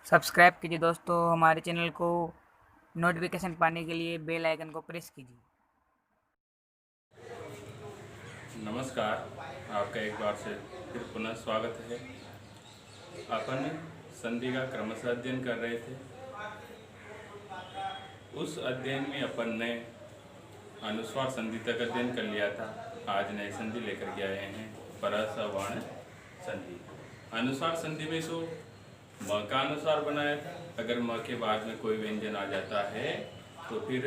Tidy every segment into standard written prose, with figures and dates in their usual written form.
Subscribe कीजिए दोस्तों हमारे चैनल को। नोटिफिकेशन पाने के लिए बेल आइकन को प्रेस कीजिए। नमस्कार, आपका एक बार से फिर पुनः स्वागत है। अपन संधि का क्रमशः अध्ययन कर रहे थे। उस अध्ययन में अपन ने अनुस्वार संधि तक अध्ययन कर लिया था। आज नई संधि लेकर के आए हैं, परसवर्ण संधि। अनुस्वार संधि में तो म का अनुस्वार बनाया था। अगर म के बाद में कोई व्यंजन आ जाता है तो फिर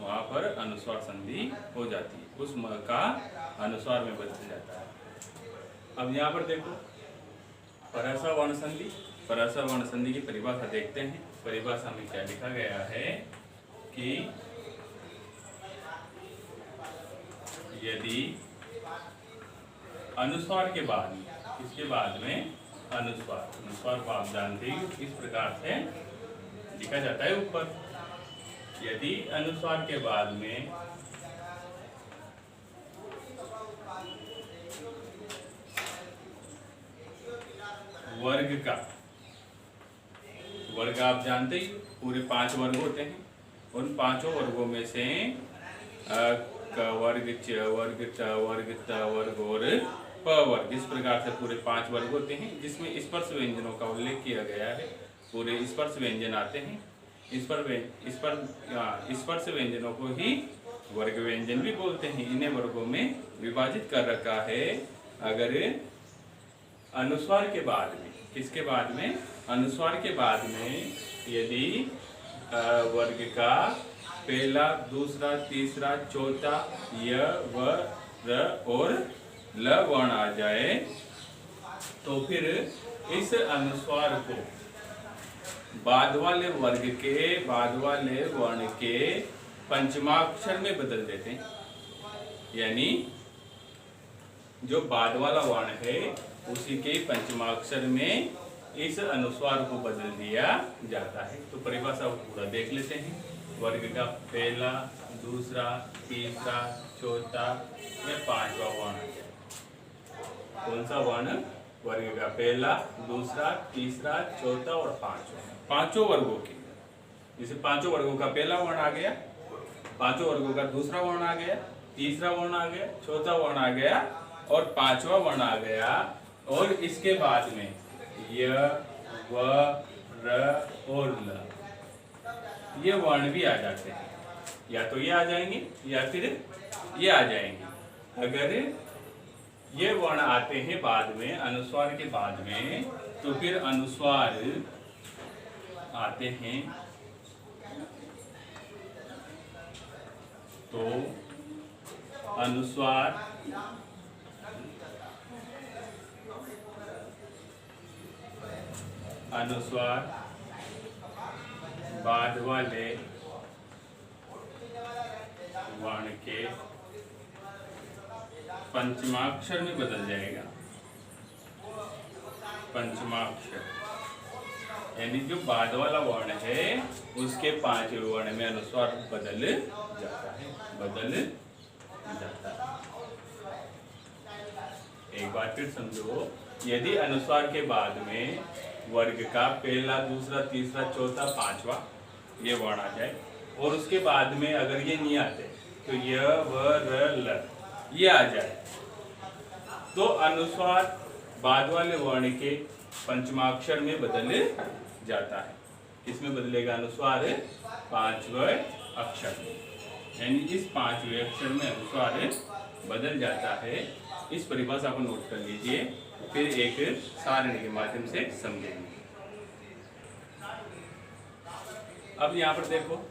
वहाँ पर अनुस्वार संधि हो जाती है, उस म का अनुस्वार में बदल जाता है। अब यहाँ पर देखो परसवर्ण संधि। परसवर्ण संधि की परिभाषा देखते हैं। परिभाषा में क्या लिखा गया है कि यदि अनुस्वार के बाद में, इसके बाद में अनुस्वार को आप जानते ही इस प्रकार से लिखा जाता है ऊपर। यदि अनुस्वार के बाद में वर्ग आप जानते ही पूरे 5 वर्ग होते हैं। उन 5 वर्गों में से क वर्ग, च वर्ग, ट वर्ग, त वर्ग और प वर्ग, इस प्रकार से पूरे 5 वर्ग होते हैं, जिसमें स्पर्श व्यंजनों का उल्लेख किया गया है। पूरे स्पर्श व्यंजन आते हैं। स्पर्श व्यंजनों को ही वर्ग व्यंजन भी बोलते हैं। इन्हें वर्गों में विभाजित कर रखा है। अगर अनुस्वार के बाद में, किसके बाद में, अनुस्वार के बाद में यदि वर्ग का पहला, दूसरा, तीसरा, चौथा य, व, र और ल वर्ण आ जाए तो फिर इस अनुस्वार को बाद वाले वर्ग के, बाद वाले वर्ण के पंचमाक्षर में बदल देते हैं। यानी जो बाद वाला वर्ण है उसी के पंचमाक्षर में इस अनुस्वार को बदल दिया जाता है। तो परिभाषा पूरा देख लेते हैं। वर्ग का पहला, दूसरा, तीसरा, चौथा या 5वां वर्ण आ जाए। कौन सा वर्ण? वर्ग का पहला, दूसरा, तीसरा, चौथा और 5वां। 5 वर्गों के, जैसे 5 वर्गों का पहला वर्ण आ गया, 5 वर्गों का दूसरा वर्ण आ गया, तीसरा वर्ण आ गया, चौथा वर्ण आ गया और 5वां वर्ण आ गया। और इसके बाद में य, व, र और ल, ये वर्ण भी आ जाते हैं। या तो ये आ जाएंगे या फिर ये आ जाएंगे। अगर ये वर्ण आते हैं बाद में, अनुस्वार के बाद में, तो फिर अनुस्वार आते हैं तो अनुस्वार बाद वाले वर्ण के पंचमाक्षर में बदल जाएगा। पंचमाक्षर यानी जो बाद वाला वर्ण है उसके 5वें वर्ण में अनुस्वार बदल जाता है, बदल जाता है। एक बार फिर समझो। यदि अनुस्वार के बाद में वर्ग का पहला, दूसरा, तीसरा, चौथा, 5वां ये वर्ण आ जाए और उसके बाद में अगर ये नहीं आते तो य, व, र, ल ये आ जाए तो अनुस्वार बाद वाले वर्ण के पंचमाक्षर में बदल जाता है। किसमें बदलेगा अनुस्वार? 5वें अक्षर में। यानी इस 5वें अक्षर में अनुस्वार बदल जाता है। इस परिभाषा को नोट कर लीजिए, फिर एक सारणी के माध्यम से समझेंगे। अब यहाँ पर देखो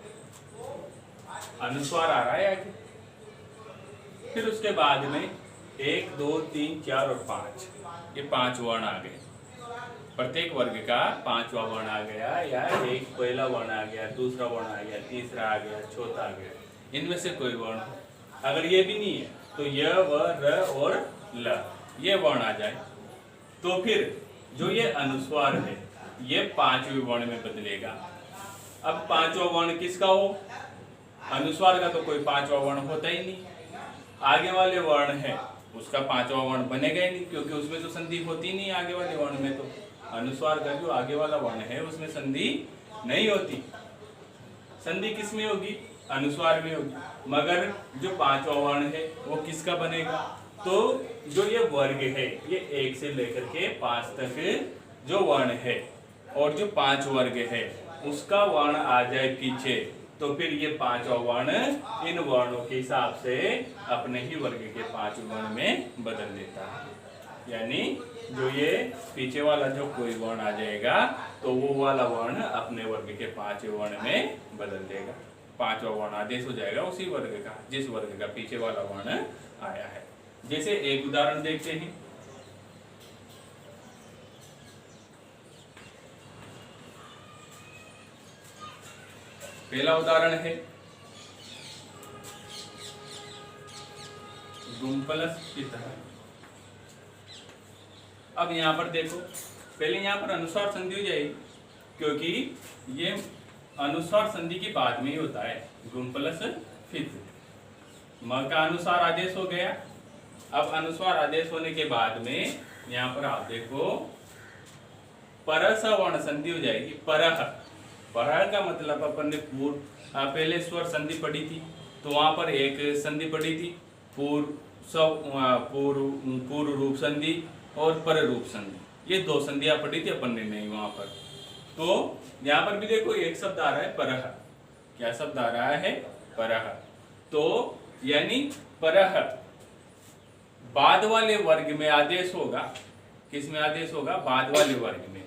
अनुस्वार आ रहा है आगे, फिर उसके बाद में 1, 2, 3, 4 और 5 ये 5 वर्ण आ गए। प्रत्येक वर्ग का 5वां वर्ण आ गया, या एक पहला वर्ण आ गया, दूसरा वर्ण आ गया, तीसरा आ गया, चौथा आ गया। इनमें से कोई वर्ण, अगर ये भी नहीं है तो य, व, र और ल ये वर्ण आ जाए तो फिर जो ये अनुस्वार है ये 5वें वर्ण में बदलेगा। अब 5वां वर्ण किसका हो? अनुस्वार का तो कोई 5वां वर्ण होता ही नहीं। आगे वाले वर्ण है उसका 5वां वर्ण बनेगा ही नहीं, क्योंकि उसमें तो संधि होती नहीं आगे वाले वर्ण में। तो अनुस्वार का जो आगे वाला वर्ण है उसमें संधि नहीं होती। संधि किस में होगी? अनुस्वार में होगी। मगर जो पांचवा वर्ण है वो किसका बनेगा? तो जो ये वर्ग है, ये 1 से लेकर के 5 तक जो वर्ण है और जो 5 वर्ग है उसका वर्ण आ जाए पीछे, तो फिर ये 5वां वर्ण इन वर्णों के हिसाब से अपने ही वर्ग के 5 वर्ण में बदल देता है। यानी जो ये पीछे वाला जो कोई वर्ण आ जाएगा तो वो वाला वर्ण अपने वर्ग के 5 वर्ण में बदल देगा। 5वां वर्ण आदेश हो जाएगा उसी वर्ग का जिस वर्ग का पीछे वाला वर्ण आया है। जैसे एक उदाहरण देखते हैं। पहला उदाहरण है गुम्पलस की तरह। अब यहां पर देखो, पहले यहां पर अनुस्वार संधि हो जाएगी क्योंकि ये अनुस्वार संधि की बाद में ही होता है। गुम्पलस फित म का अनुस्वार आदेश हो गया। अब अनुस्वार आदेश होने के बाद में यहाँ पर आप देखो परस वर्ण संधि हो जाएगी। परह, परह का मतलब अपन ने पहले स्वर संधि पढ़ी थी तो वहां पर एक संधि पढ़ी थी पूर्व रूप संधि और पर रूप संधि। ये 2 संधियां पढ़ी थी अपन ने नहीं वहां पर। तो यहाँ पर भी देखो एक शब्द आ रहा है परह। क्या शब्द आ रहा है? परह। तो यानी परह बाद वाले वर्ग में आदेश होगा। किस में आदेश होगा? बाद वाले वर्ग में।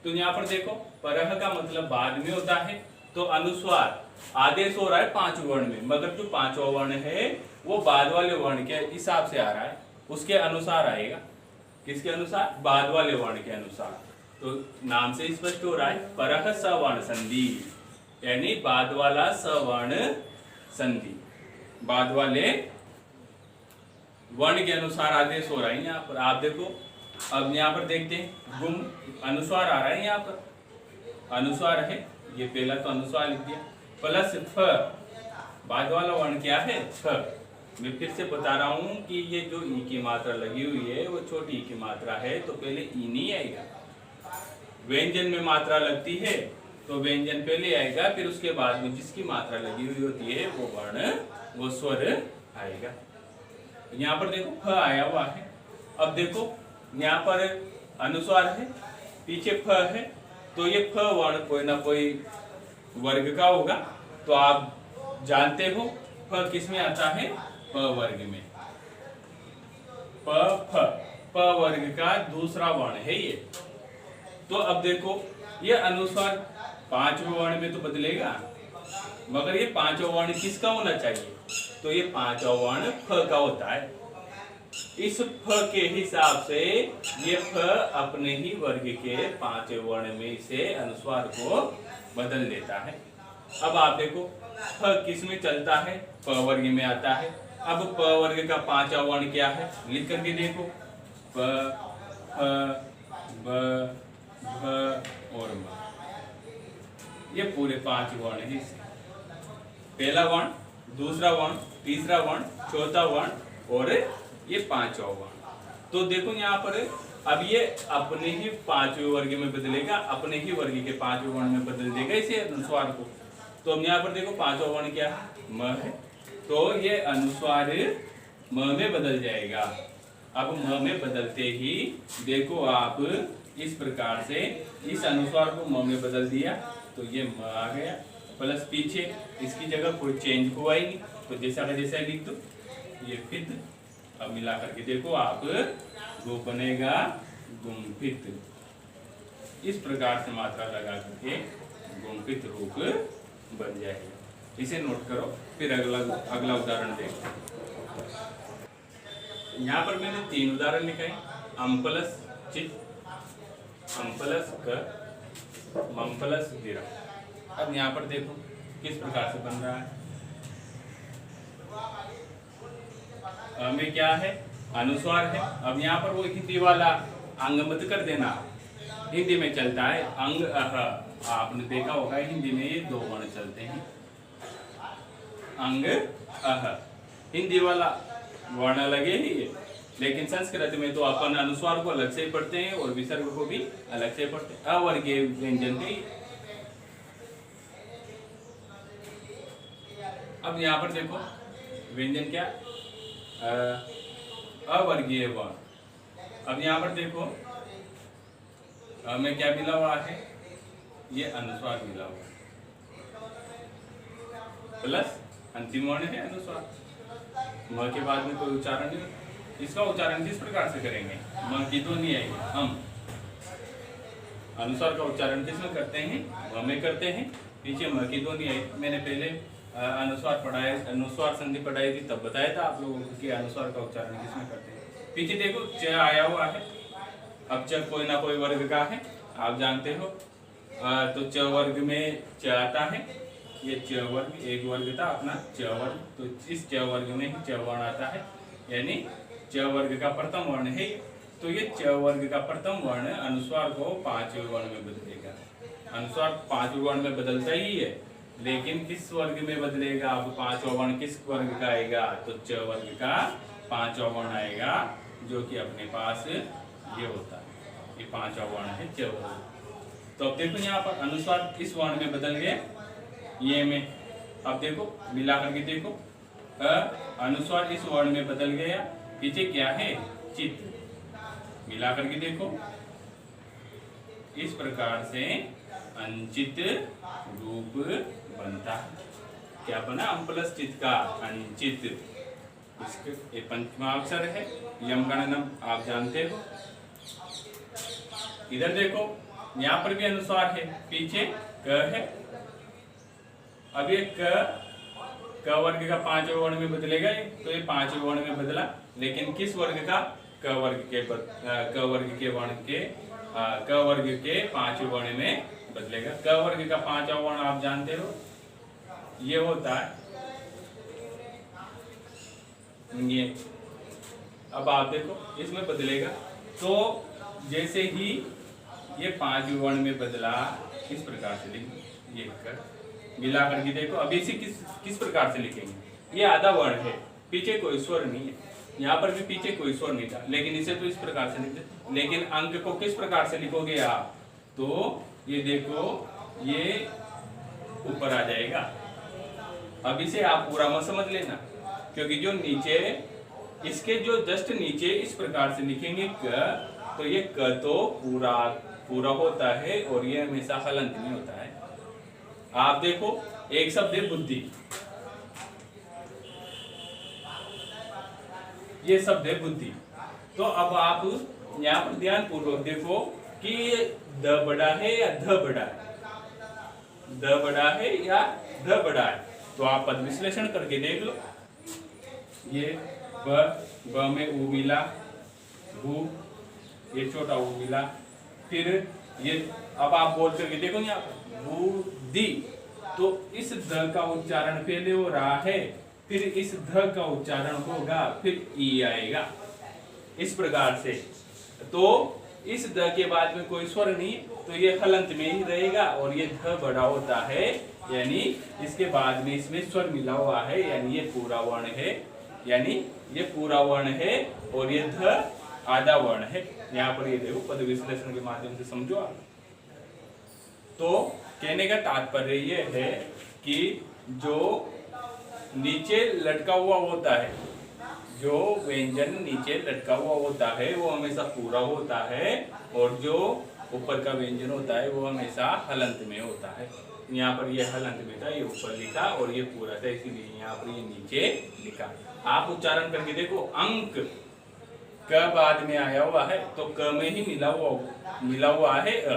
तो यहाँ पर देखो परह का मतलब बाद में होता है, तो अनुस्वार आदेश हो रहा है 5 वर्ण में, मगर जो 5वां वर्ण है वो बाद वाले वर्ण के हिसाब से आ रहा है, उसके अनुसार आएगा। किसके अनुसार? बाद वाले वर्ण के अनुसार। तो नाम से स्पष्ट हो रहा है परह सवर्ण संधि, यानी बाद वाला सवर्ण संधि, बाद वाले वर्ण के अनुसार आदेश हो रहा है। यहाँ पर आप देखो, अब यहाँ पर देखते हैं गुम अनुस्वार आ रहा है। यहाँ पर अनुस्वार है, ये पहला तो अनुस्वार लिख दिया, प्लस फ बाद वाला वर्ण क्या है? फ। मैं फिर से बता रहा हूँ कि ये जो ई की मात्रा लगी हुई है वो छोटी ई की मात्रा है, तो पहले ई नहीं आएगा। व्यंजन में मात्रा लगती है तो व्यंजन पहले आएगा, फिर उसके बाद में जिसकी मात्रा लगी हुई होती है वो वर्ण, वो स्वर आएगा। यहाँ पर देखो फ आया हुआ है। अब देखो यहाँ पर अनुस्वार है, पीछे फ है, तो ये फ वर्ण कोई ना कोई वर्ग का होगा। तो आप जानते हो फ किस में आता है? प वर्ग में। प फ, प वर्ग का दूसरा वर्ण है ये। तो अब देखो ये अनुस्वार 5वें वर्ण में तो बदलेगा, मगर ये 5वां वर्ण किसका होना चाहिए? तो ये 5वां वर्ण फ का होता है। इस फ के हिसाब से ये फ अपने ही वर्ग के 5वें वर्ण में से अनुस्वार को बदल देता है। अब आप देखो फ किस में चलता है? प वर्ग में आता है। अब प वर्ग का 5वां वर्ण क्या है? लिख करके देखो, प, फ, ब, भ और म। ये पूरे 5 वर्ण है। पहला वर्ण, दूसरा वर्ण, तीसरा वर्ण, चौथा वर्ण और ये 5वां वर्ण। तो देखो यहाँ पर अब ये अपने ही 5वें वर्ग में बदलेगा, अपने ही वर्ग के 5वें वर्ण में बदल देगा इसे अनुस्वार को। तो अब यहाँ पर देखो 5वां वर्ण क्या है? म है, तो ये अनुस्वार म में बदल जाएगा। अब म में बदलते ही देखो आप इस प्रकार से इस अनुस्वार को म में बदल दिया तो ये म आ गया, प्लस पीछे इसकी जगह कोई चेंज हुआ ही नहीं, तो जैसा का जैसा लिख दो, ये फित। अब मिला करके देखो आप, रूप बनेगा गुम्फित। इस प्रकार से मात्रा लगा करके गुम्फित रूप बन जाएगा। इसे नोट करो, फिर अगला उदाहरण देखो। यहाँ पर मैंने 3 उदाहरण लिखे हैं, अम्पलस चित, अम्पलस क, मम्पलस दिरा। अब यहाँ पर देखो किस प्रकार से बन रहा है। में क्या है? अनुस्वार है। अब यहाँ पर वो हिंदी वाला अंग मत कर देना, हिंदी में चलता है अंग अह। आपने देखा होगा हिंदी में ये 2 वर्ण चलते हैं, अंग अह। हिंदी वाला वर्ण अलग है ये, लेकिन संस्कृत में तो अपन अनुस्वार को अलग से ही पढ़ते हैं और विसर्ग को भी अलग से पढ़ते हैं। अवर्गीय व्यंजन के अब यहाँ पर देखो व्यंजन क्या, अवर्गीय वर्ण। अब यहाँ पर देखो में क्या मिला हुआ है, ये अनुस्वार मिला हुआ है प्लस अंतिम वर्ण है अनुस्वार। म के बाद में कोई उच्चारण नहीं। इसका उच्चारण किस प्रकार से करेंगे, म की तो नहीं आएगी, हम अनुस्वार का उच्चारण किसमें करते हैं, म में करते हैं। पीछे म की तो नहीं आई। मैंने पहले अनुस्वार पढ़ाया, अनुस्वार संधि पढ़ाई थी, तब बताया था आप लोगों को कि अनुस्वार का उच्चारण किसमें करते हैं। पीछे देखो च आया हुआ है। अब च कोई ना कोई वर्ग का है, आप जानते हो। तो च वर्ग में च आता है, ये च वर्ग एक वर्ग था अपना च वर्ग, तो इस च वर्ग में ही च वर्ण आता है, यानी च वर्ग का प्रथम वर्ण है। तो ये च वर्ग का प्रथम वर्ण अनुस्वार को पांचवें वर्ण में बदलेगा। अनुस्वार पांचवें वर्ण में बदलता ही है, लेकिन किस वर्ग में बदलेगा। अब पांचवा वर्ण किस वर्ग का आएगा, तो च वर्ग का पांचवा वर्ण आएगा, जो कि अपने पास ये होता है, ये पांचवा वर्ण है च वर्ग। तो अब देखो यहाँ पर अनुस्वार इस वर्ण में बदल गए, ये में। अब देखो मिला करके देखो, अनुस्वार इस वर्ण में बदल गया, पीछे क्या है चित। मिला करके देखो, इस प्रकार से अंचित रूप बनता है। क्या बना, अम प्लस चित का अंचित। इसके ये पंचमा अक्षर है, यम गणनम आप जानते हो। इधर देखो यहाँ पर भी अनुस्वार है, पीछे क है। अब ये क वर्ग का पांचवें वर्ण में बदलेगा, तो ये पांचवें वर्ण में बदला, लेकिन किस वर्ग का, क वर्ग के वर्ण के क वर्ग के पांचवें वर्ण में बदलेगा। क वर्ग का पांचवा वर्ण आप जानते हो, ये होता है ये। अब आप देखो इसमें बदलेगा, तो जैसे ही ये पांचवें वर्ण में बदला, इस प्रकार से लिखेंगे, ये कर मिला करके देखो। अब इसे किस प्रकार से लिखेंगे, ये आधा वर्ण है, पीछे कोई स्वर नहीं है, यहाँ पर भी पीछे कोई स्वर नहीं था, लेकिन इसे तो इस प्रकार से लिखते। लेकिन अंक को किस प्रकार से लिखोगे आप, तो ये देखो ये ऊपर आ जाएगा। अब इसे आप पूरा मत समझ लेना, क्योंकि जो नीचे इसके जो जस्ट नीचे इस प्रकार से लिखेंगे क, तो ये क तो पूरा होता है और ये हमेशा हलंत में होता है। आप देखो एक शब्द है बुद्धि, ये शब्द है बुद्धि। तो अब आप यहाँ पर ध्यान पूर्वक देखो कि द बड़ा है या ध बड़ा है, द बड़ा है या ध बड़ा है। तो आप पद विश्लेषण करके देख लो, ये ब में ऊ मिला, भू ये छोटा ऊ मिला, फिर ये अब आप बोल करके देखो यहाँ बुद्धि, तो इस ध का उच्चारण पहले हो रहा है, फिर इस ध का उच्चारण होगा, फिर ई आएगा, इस प्रकार से। तो इस द के बाद में कोई स्वर नहीं, तो ये हलंत में ही रहेगा और ये ध बड़ा होता है, यानी इसके बाद में इसमें स्वर मिला हुआ है, यानी ये पूरा वर्ण है, यानी ये पूरा वर्ण है और ये ध आधा वर्ण है। यहाँ पर ये देखो पद विश्लेषण के माध्यम से समझो आप। तो कहने का तात्पर्य ये है कि जो नीचे लटका हुआ होता है, जो व्यंजन नीचे लटका हुआ होता है वो हमेशा पूरा होता है, और जो ऊपर का व्यंजन होता है वो हमेशा हलंत में होता है। यहाँ पर ये हलंत में था, ये ऊपर लिखा और ये पूरा था, इसीलिए यहाँ पर ये नीचे लिखा। आप उच्चारण करके देखो, अंक क बाद में आया हुआ है, तो क में ही मिला हुआ है अ,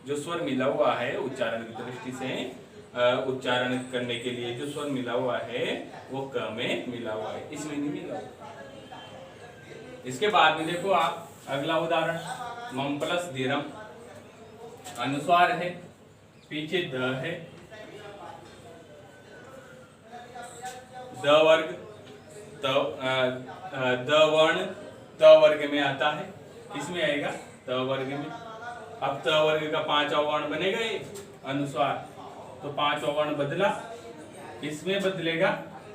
जो स्वर मिला हुआ है उच्चारण की दृष्टि से, उच्चारण करने के लिए जो स्वर मिला हुआ है वो क में मिला हुआ है, इसमें नहीं मिला हुआ। इसके बाद में देखो आप अगला उदाहरण, मम प्लस दीर्घम, अनुस्वार है, पीछे द है, द वर्ग द वर्ण त वर्ग में आता है, इसमें आएगा त वर्ग में। अब त वर्ग का पांचवा वर्ण बनेगा ये अनुस्वार, तो पांचवा वर्ण बदला, इसमें बदलेगा,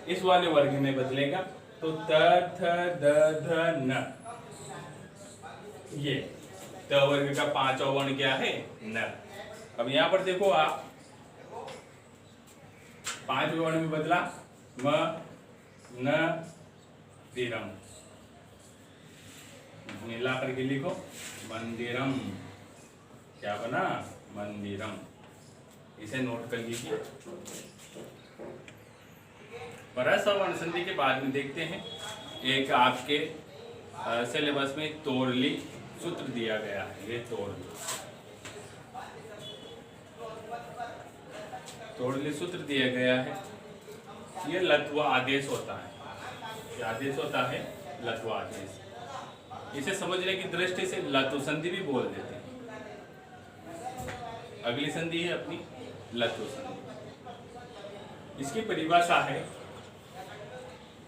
इस वाले वर्ग में बदलेगा, तो त थ द ध न, ये त वर्ग का पांचवा वर्ण क्या है? न। अब यहां पर देखो आप, पांचवें वर्ण में बदला, म न दिरम, मिला करके लिखो मंदिरम, क्या बना? मंदिरम। इसे नोट कर लीजिए। परस्पर वर्ण संधि के बाद में देखते हैं, एक आपके सिलेबस में तोड़ली सूत्र दिया गया है। ये तोड़ली सूत्र दिया गया है। ये लत्व आदेश होता है। ये आदेश होता है लत्व आदेश। इसे समझने की दृष्टि से लत्व संधि भी बोल देते हैं। अगली संधि है अपनी लत्व संधि। इसकी परिभाषा है,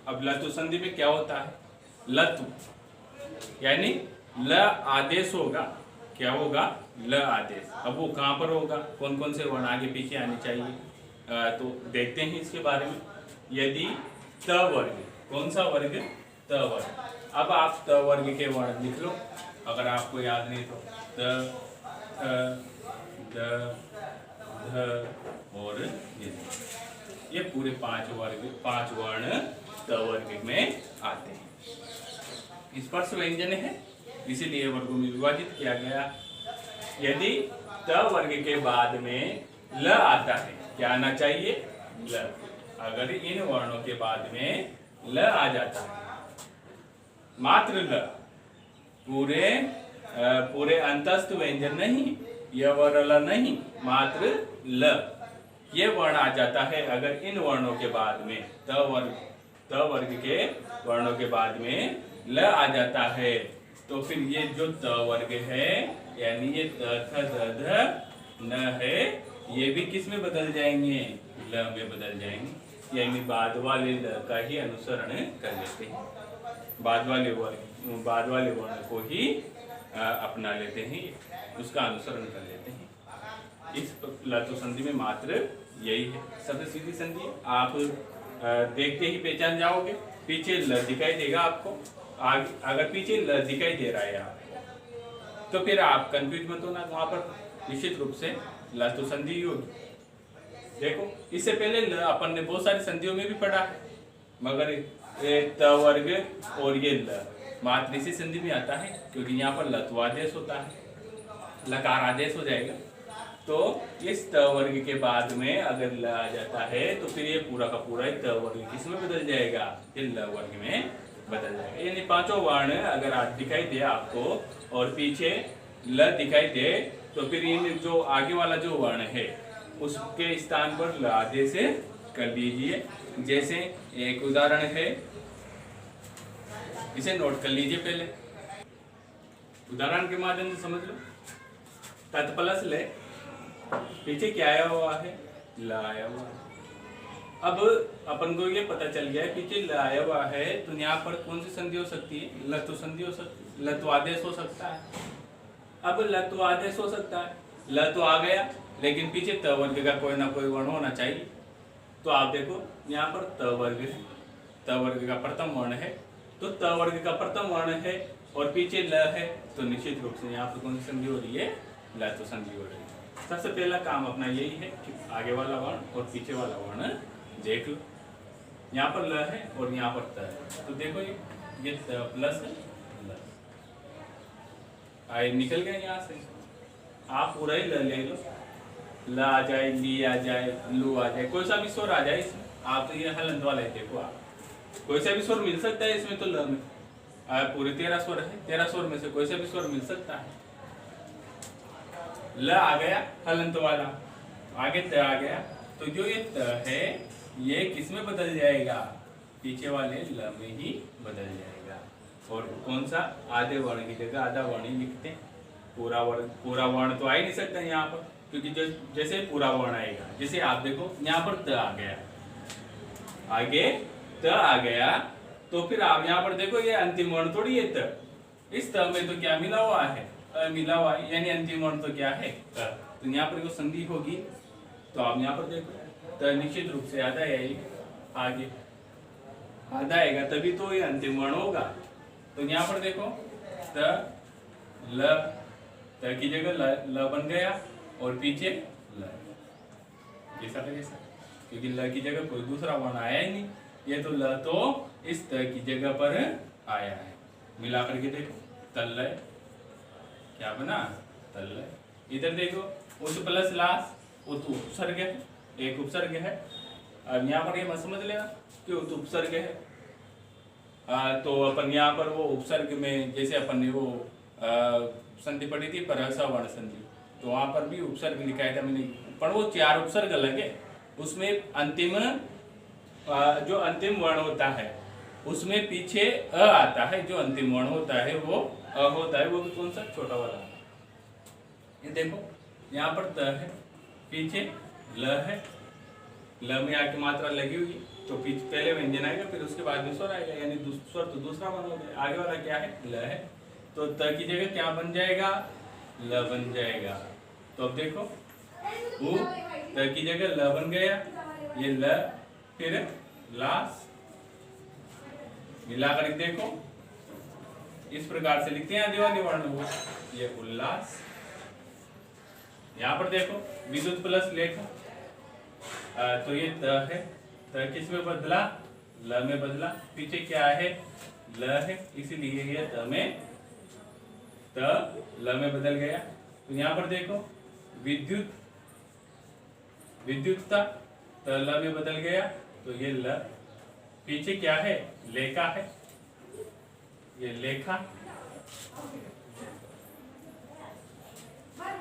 अब लत्व संधि में क्या होता है? लत्व यानी ल आदेश होगा। क्या होगा? ल आदेश। अब वो कहां पर होगा? कौन कौन से वर्ण आगे पीछे आने चाहिए? तो देखते हैं इसके बारे में। यदि त वर्ग, कौन सा वर्ग? त वर्ग। अब आप त वर्ग के वर्ण लिख लो, अगर आपको याद नहीं तो। त थ द ध और ये पूरे पांच वर्ण त वर्ग में आते हैं। स्पर्श व्यंजन है, इसीलिए वर्गों में विभाजित किया गया। यदि त वर्ग के बाद में ल आता है, क्या आना चाहिए? ल। अगर इन वर्णों के बाद में ल आ जाता है, मात्र ल, पूरे अंतस्थ व्यंजन नहीं, य वर्ण ल नहीं, मात्र ल, ये वर्ण आ जाता है। अगर इन वर्णों के बाद में त वर्ग के वर्णों के बाद में ल आ जाता है, तो फिर ये जो त वर्ग है, यानी ये त थ द ध न है, ये भी किस में बदल जाएंगे? ल में बदल जाएंगे। यानी बाद वाले ल का ही अनुसरण कर लेते हैं, बाद वाले वर्ण को ही अपना लेते हैं, उसका अनुसरण कर लेते हैं। इस लत्व संधि में मात्र यही है। सबसे सीधी संधि आप देखते ही पहचान जाओगे। पीछे ल दिखाई देगा आपको, अगर पीछे ल दिखाई दे रहा है आपको, तो फिर आप कंफ्यूज मत होना, वहां पर निश्चित रूप से लत्व संधि होगी। देखो, इससे पहले ल अपन ने बहुत सारी संधियों में भी पढ़ा है, मगर त वर्ग और ये ल मात्र इसी संधि में आता है, क्योंकि यहाँ पर लत्वादेश होता है, लकार आदेश हो जाएगा। तो इस त वर्ग के बाद में अगर ल आ जाता है, तो फिर ये पूरा का पूरा ही त वर्ग किस में बदल जाएगा? ये ल वर्ग में बदल जाएगा। यानी पांचों वर्ण अगर आज दिखाई दे आपको और पीछे ल दिखाई दे, तो फिर इन जो आगे वाला जो वर्ण है उसके स्थान पर ल आदेश कर लीजिए। जैसे एक उदाहरण है, इसे नोट कर लीजिए पहले, उदाहरण के माध्यम से समझ लो। तत् प्लस ले, पीछे क्या आया हुआ है? ल आया हुआ है। अब अपन को ये पता चल गया है पीछे ल आया हुआ है, तो यहाँ पर कौन सी संधि हो सकती है? लत्व संधि हो सकती है, लत्व आदेश हो सकता है। अब लत्व आदेश हो सकता है, ल तो आ गया, लेकिन पीछे त वर्ग का कोई ना कोई वर्ण होना चाहिए। तो आप देखो यहाँ पर त वर्ग है, त वर्ग का प्रथम वर्ण है, तो त वर्ग का प्रथम वर्ण है और पीछे ल है, तो निश्चित रूप से यहाँ पर कौन सी संधि हो रही है? लत्व संधि हो रही है। सबसे पहला काम अपना यही है कि आगे वाला वर्ण और पीछे वाला वर्ण देख लो। यहाँ पर ल है और यहाँ पर त है, तो देखो ये त प्लस ल आए निकल गए यहाँ से। आप पूरा ही ल ले लो, ल आ जाए, ली आ जाए, लू आ जाए, कोई सा भी स्वर आ जाए इसमें। आप तो ये हलंत वाला है, देखो आप कोई सा भी स्वर मिल सकता है इसमें। तो ल में पूरे 13 स्वर है, 13 स्वर में से कोई सा भी स्वर मिल सकता है। ल आ गया हलंत वाला, आगे त आ गया, तो जो ये त है ये किस में बदल जाएगा? पीछे वाले ल में ही बदल जाएगा। और कौन सा? आधे वर्ण की जगह आधा वर्ण ही लिखते हैं। पूरा वर्ण तो आ ही नहीं सकता यहाँ पर, क्योंकि जैसे पूरा वर्ण आएगा, जैसे आप देखो यहाँ पर त आ गया, आगे त आ गया, तो फिर आप यहाँ पर देखो ये अंतिम वर्ण थोड़ी है त। इस त में तो क्या मिला हुआ है? मिला हुआ है, यानी अंतिम वर्ण तो क्या है? त। तो यहाँ पर जो संधि होगी, तो आप यहाँ पर देखो त निश्चित रूप से आता है आगे। आधा आएगा तभी तो ये अंतिम वर्ण होगा। तो यहाँ पर देखो त ल, त की जगह ल बन गया और पीछे ल, कैसा था कैसा, क्योंकि ल की जगह कोई दूसरा वर्ण आया ही नहीं, ये तो ल तो इस त की जगह पर आया है। मिला करके देखो तल्लय, क्या बना तल्लय। इधर देखो उस प्लस लास, वो तो उपसर्ग है, एक उपसर्ग है। अब यहाँ पर ये मत समझ लेना कि वो तो उपसर्ग है। तो अपन यहाँ पर वो उपसर्ग में जैसे अपन ने वो संधि पढ़ी थी परसा वर्ण संधि, तो वहां पर भी उपसर्ग लिखाया था मैंने, पर वो 4 उपसर्ग अलग है। उसमें अंतिम जो अंतिम वर्ण होता है उसमें पीछे अ आता है, जो अंतिम वर्ण होता है वो अ होता है, वो भी कौन सा, छोटा वाला। ये देखो यहाँ पर त है, पीछे ल है, ल में आके मात्रा लगी हुई, तो पीछे पहले व्यंजन आएगा फिर उसके बाद में स्वर आएगा, यानी स्वर तो दूसरा वर्ण हो गया। आगे वाला क्या है, ल है, तो त की जगह क्या बन जाएगा, ल बन जाएगा। तो अब देखो उ, त की जगह ल बन गया, ये ल फिर लास, मिलाकर देखो इस प्रकार से लिखते हैं आदिवासी वर्ण को, ये उल्लास। यहाँ पर देखो विद्युत प्लस लेखा, तो ये त है, त किस में बदला, ल में बदला, पीछे क्या है, ल है, इसीलिए ये त में त ल में बदल गया। तो यहाँ पर देखो विद्युत, विद्युतता, त ल में बदल गया, तो ये ल, पीछे क्या है, लेखा है, ये लेखा।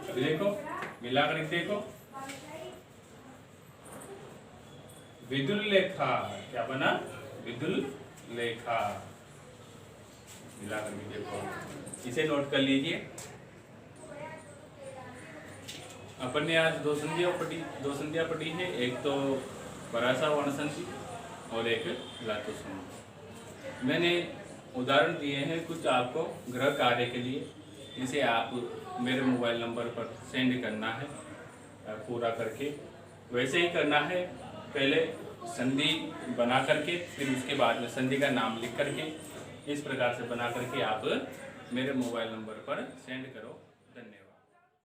अभी देखो मिलाकर देखो विदुल लेखा, क्या बना, विदुल लेखा। मिलाकर भी देखो, इसे नोट कर लीजिए। अपन ने आज दो संधियां पढ़ी है, एक तो परासा वर्ण संधि और एक लातु संधि। मैंने उदाहरण दिए हैं कुछ आपको गृह कार्य के लिए, इसे आप मेरे मोबाइल नंबर पर सेंड करना है पूरा करके। वैसे ही करना है, पहले संधि बना करके फिर उसके बाद में संधि का नाम लिख करके इस प्रकार से बना करके आप मेरे मोबाइल नंबर पर सेंड करो। धन्यवाद।